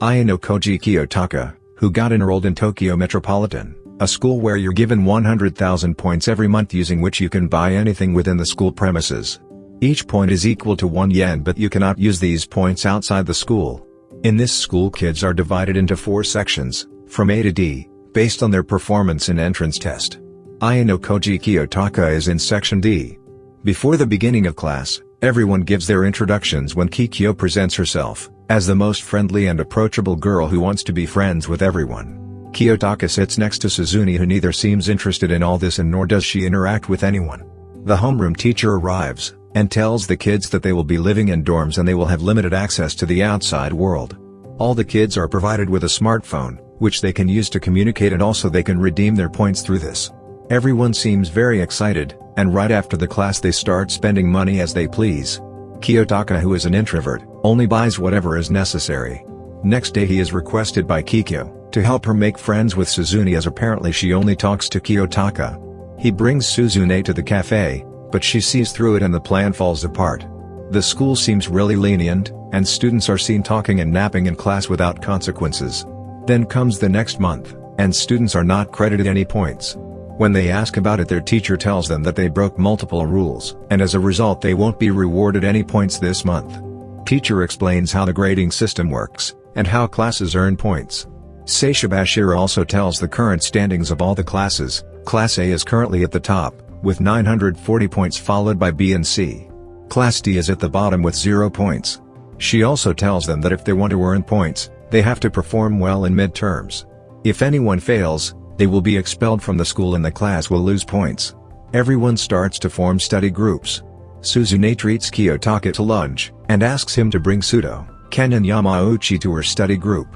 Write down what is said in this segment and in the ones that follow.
Ayanokoji Kiyotaka, who got enrolled in Tokyo Metropolitan, a school where you're given 100,000 points every month using which you can buy anything within the school premises. Each point is equal to 1 yen, but you cannot use these points outside the school. In this school, kids are divided into 4 sections, from A to D, based on their performance in entrance test. Ayanokoji Kiyotaka is in section D. Before the beginning of class, everyone gives their introductions when Kikyo presents herself as the most friendly and approachable girl who wants to be friends with everyone. Kiyotaka sits next to Suzune, who neither seems interested in all this and nor does she interact with anyone. The homeroom teacher arrives and tells the kids that they will be living in dorms and they will have limited access to the outside world. All the kids are provided with a smartphone, which they can use to communicate, and also they can redeem their points through this. Everyone seems very excited, and right after the class they start spending money as they please. Kiyotaka, who is an introvert, only buys whatever is necessary. Next day he is requested by Kikyo to help her make friends with Suzune, as apparently she only talks to Kiyotaka. He brings Suzune to the cafe, but she sees through it and the plan falls apart. The school seems really lenient, and students are seen talking and napping in class without consequences. Then comes the next month, and students are not credited any points. When they ask about it, their teacher tells them that they broke multiple rules, and as a result they won't be rewarded any points this month. Teacher explains how the grading system works, and how classes earn points. Seishibashira also tells the current standings of all the classes. Class A is currently at the top, with 940 points, followed by B and C. Class D is at the bottom with 0 points. She also tells them that if they want to earn points, they have to perform well in midterms. If anyone fails, they will be expelled from the school and the class will lose points. Everyone starts to form study groups. Suzune treats Kiyotaka to lunch, and asks him to bring Sudo, Ken and Yamauchi to her study group.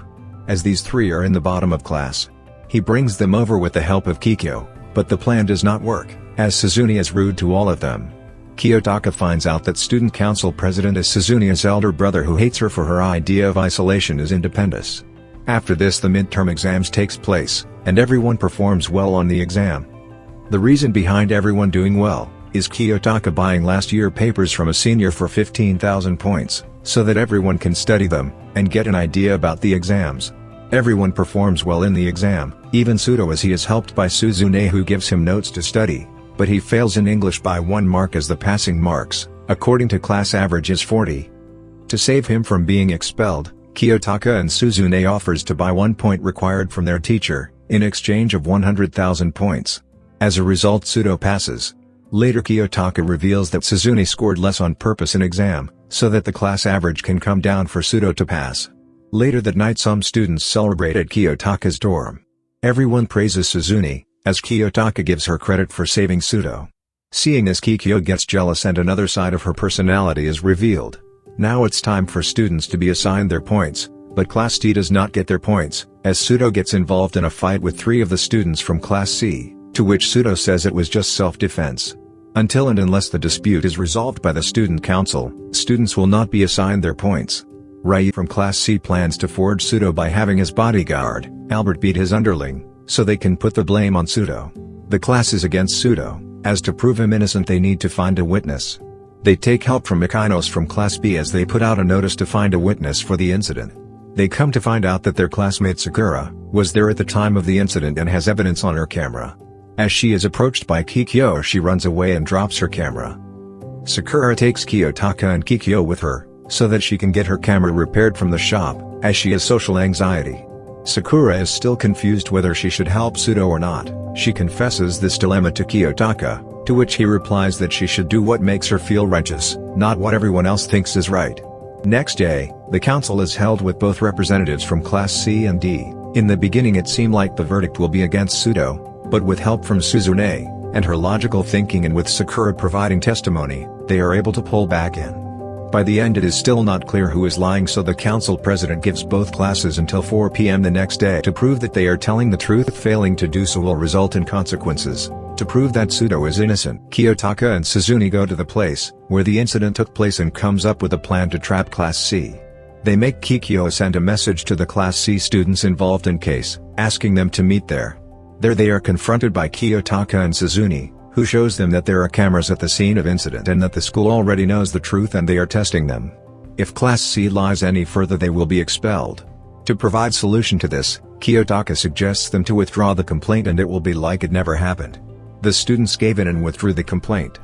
As these 3 are in the bottom of class, he brings them over with the help of Kikyo, but the plan does not work, as Suzune is rude to all of them. Kiyotaka finds out that student council president is Suzune's elder brother, who hates her for her idea of isolation as independence. After this the midterm exams takes place, and everyone performs well on the exam. The reason behind everyone doing well is Kiyotaka buying last year papers from a senior for 15,000 points, so that everyone can study them and get an idea about the exams. Everyone performs well in the exam, even Sudo, as he is helped by Suzune, who gives him notes to study, but he fails in English by 1 mark, as the passing marks, according to class average, is 40. To save him from being expelled, Kiyotaka and Suzune offers to buy 1 point required from their teacher, in exchange of 100,000 points. As a result, Sudo passes. Later Kiyotaka reveals that Suzune scored less on purpose in exam, so that the class average can come down for Sudo to pass. Later that night some students celebrate at Kiyotaka's dorm. Everyone praises Suzune, as Kiyotaka gives her credit for saving Sudo. Seeing this, Kikyo gets jealous and another side of her personality is revealed. Now it's time for students to be assigned their points, but Class D does not get their points, as Sudo gets involved in a fight with 3 of the students from Class C, to which Sudo says it was just self-defense. Until and unless the dispute is resolved by the student council, students will not be assigned their points. Rai from Class C plans to forge Sudo by having his bodyguard, Albert, beat his underling, so they can put the blame on Sudo. The class is against Sudo, as to prove him innocent they need to find a witness. They take help from Mikinos from Class B, as they put out a notice to find a witness for the incident. They come to find out that their classmate Sakura was there at the time of the incident and has evidence on her camera. As she is approached by Kikyo, she runs away and drops her camera. Sakura takes Kiyotaka and Kikyo with her, so that she can get her camera repaired from the shop, as she has social anxiety. Sakura is still confused whether she should help Sudo or not. She confesses this dilemma to Kiyotaka, to which he replies that she should do what makes her feel righteous, not what everyone else thinks is right. Next day, the council is held with both representatives from Class C and D. In the beginning it seemed like the verdict will be against Sudo, but with help from Suzune and her logical thinking, and with Sakura providing testimony, they are able to pull back in. By the end it is still not clear who is lying, so the council president gives both classes until 4 p.m. the next day to prove that they are telling the truth. Failing to do so will result in consequences. To prove that Sudo is innocent, Kiyotaka and Suzune go to the place where the incident took place and comes up with a plan to trap Class C. They make Kikyo send a message to the Class C students involved in case, asking them to meet there. There they are confronted by Kiyotaka and Suzune, who shows them that there are cameras at the scene of incident and that the school already knows the truth and they are testing them. If Class C lies any further they will be expelled. To provide solution to this, Kiyotaka suggests them to withdraw the complaint and it will be like it never happened. The students gave in and withdrew the complaint.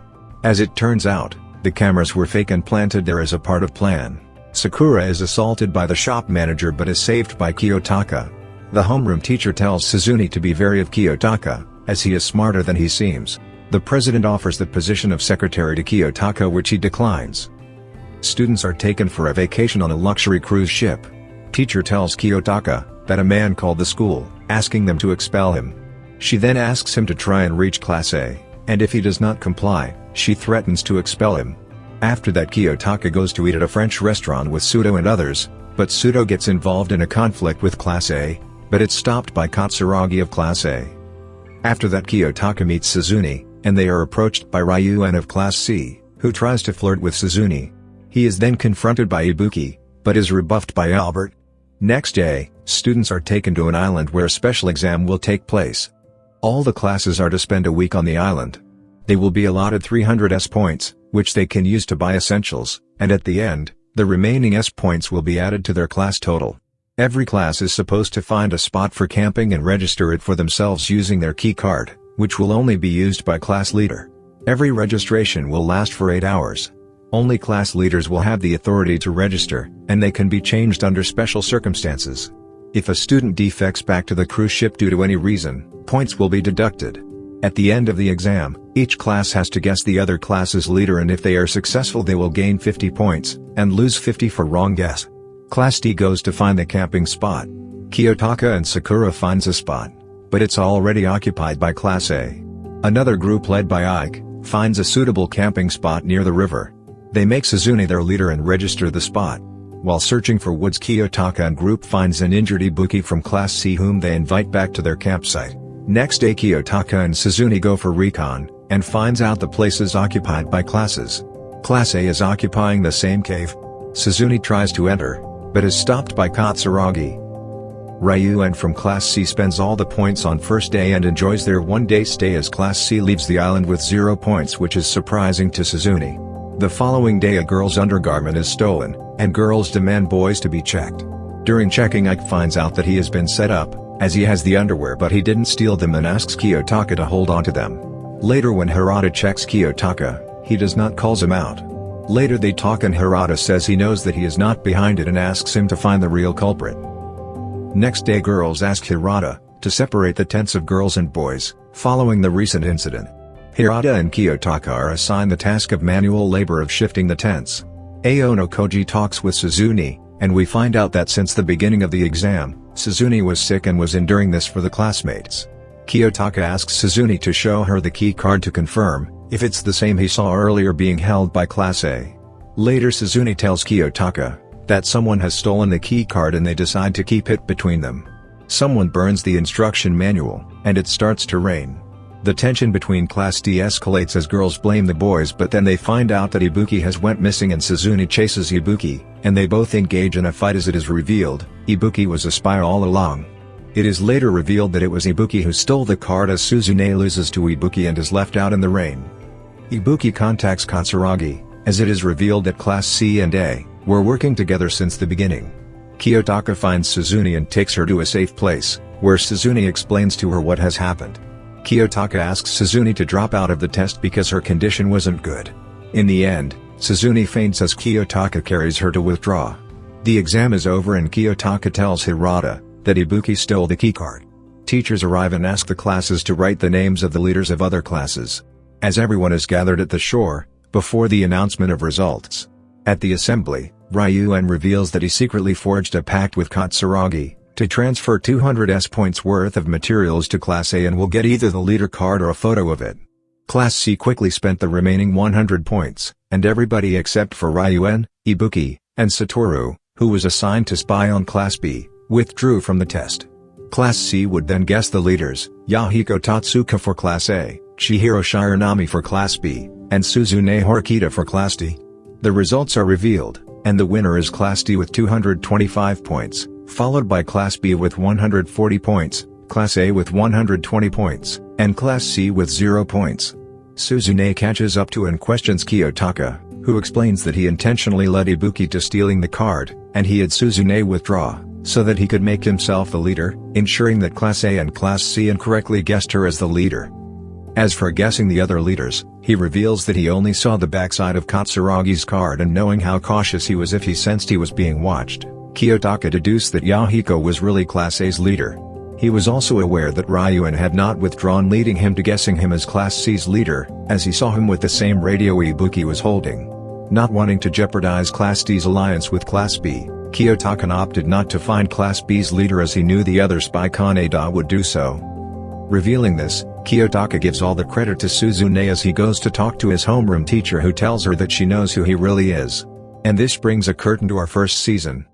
As it turns out, the cameras were fake and planted there as a part of plan. Sakura is assaulted by the shop manager but is saved by Kiyotaka. The homeroom teacher tells Suzune to be wary of Kiyotaka, as he is smarter than he seems. The president offers the position of secretary to Kiyotaka which he declines. Students are taken for a vacation on a luxury cruise ship. Teacher tells Kiyotaka that a man called the school, asking them to expel him. She then asks him to try and reach Class A, and if he does not comply, she threatens to expel him. After that Kiyotaka goes to eat at a French restaurant with Sudo and others, but Sudo gets involved in a conflict with Class A, but it's stopped by Katsuragi of Class A. After that Kiyotaka meets Suzune, and they are approached by Ryuen of Class C, who tries to flirt with Suzune. He is then confronted by Ibuki, but is rebuffed by Albert. Next day, students are taken to an island where a special exam will take place. All the classes are to spend a week on the island. They will be allotted 300 S points, which they can use to buy essentials, and at the end, the remaining S points will be added to their class total. Every class is supposed to find a spot for camping and register it for themselves using their key card, which will only be used by class leader. Every registration will last for 8 hours. Only class leaders will have the authority to register, and they can be changed under special circumstances. If a student defects back to the cruise ship due to any reason, points will be deducted. At the end of the exam, each class has to guess the other class's leader, and if they are successful they will gain 50 points, and lose 50 for wrong guess. Class D goes to find the camping spot. Kiyotaka and Sakura finds a spot, but it's already occupied by Class A. Another group led by Ike finds a suitable camping spot near the river. They make Suzune their leader and register the spot. While searching for woods, Kiyotaka and group finds an injured Ibuki from Class C whom they invite back to their campsite. Next day Kiyotaka and Suzune go for recon, and finds out the place is occupied by classes. Class A is occupying the same cave. Suzune tries to enter, but is stopped by Katsuragi. Ryuen from Class C spends all the points on first day and enjoys their one-day stay as Class C leaves the island with 0 points, which is surprising to Suzune. The following day a girl's undergarment is stolen, and girls demand boys to be checked. During checking Ike finds out that he has been set up, as he has the underwear but he didn't steal them, and asks Kiyotaka to hold on to them. Later when Hirata checks Kiyotaka, he does not calls him out. Later they talk and Hirata says he knows that he is not behind it and asks him to find the real culprit. Next day girls ask Hirata to separate the tents of girls and boys, following the recent incident. Hirata and Kiyotaka are assigned the task of manual labor of shifting the tents. Ayanokoji talks with Suzune, and we find out that since the beginning of the exam, Suzune was sick and was enduring this for the classmates. Kiyotaka asks Suzune to show her the key card to confirm if it's the same he saw earlier being held by Class A. Later Suzune tells Kiyotaka that someone has stolen the key card and they decide to keep it between them. Someone burns the instruction manual, and it starts to rain. The tension between Class D escalates as girls blame the boys, but then they find out that Ibuki has went missing and Suzune chases Ibuki, and they both engage in a fight as it is revealed Ibuki was a spy all along. It is later revealed that it was Ibuki who stole the card as Suzune loses to Ibuki and is left out in the rain. Ibuki contacts Katsuragi, as it is revealed that Class C and A were working together since the beginning. Kiyotaka finds Suzune and takes her to a safe place, where Suzune explains to her what has happened. Kiyotaka asks Suzune to drop out of the test because her condition wasn't good. In the end, Suzune faints as Kiyotaka carries her to withdraw. The exam is over and Kiyotaka tells Hirata that Ibuki stole the keycard. Teachers arrive and ask the classes to write the names of the leaders of other classes. As everyone is gathered at the shore, before the announcement of results. At the assembly, Ryuen reveals that he secretly forged a pact with Katsuragi to transfer 200 S points worth of materials to Class A and will get either the leader card or a photo of it. Class C quickly spent the remaining 100 points, and everybody except for Ryuen, Ibuki, and Satoru, who was assigned to spy on Class B, withdrew from the test. Class C would then guess the leaders, Yahiko Tatsuka for Class A, Chihiro Shiranami for Class B, and Suzune Horikita for Class D. The results are revealed, and the winner is Class D with 225 points, followed by Class B with 140 points, Class A with 120 points, and Class C with 0 points. Suzune catches up to and questions Kiyotaka, who explains that he intentionally led Ibuki to stealing the card, and he had Suzune withdraw. so that he could make himself the leader, ensuring that Class A and Class C incorrectly guessed her as the leader. As for guessing the other leaders, he reveals that he only saw the backside of Katsuragi's card, and knowing how cautious he was if he sensed he was being watched, Kiyotaka deduced that Yahiko was really Class A's leader. He was also aware that Ryuan had not withdrawn, leading him to guessing him as Class C's leader, as he saw him with the same radio ebook he was holding. Not wanting to jeopardize Class D's alliance with Class B, Kiyotaka opted not to find Class B's leader, as he knew the other spy Kaneda would do so. Revealing this, Kiyotaka gives all the credit to Suzune as he goes to talk to his homeroom teacher, who tells her that she knows who he really is. And this brings a curtain to our first season.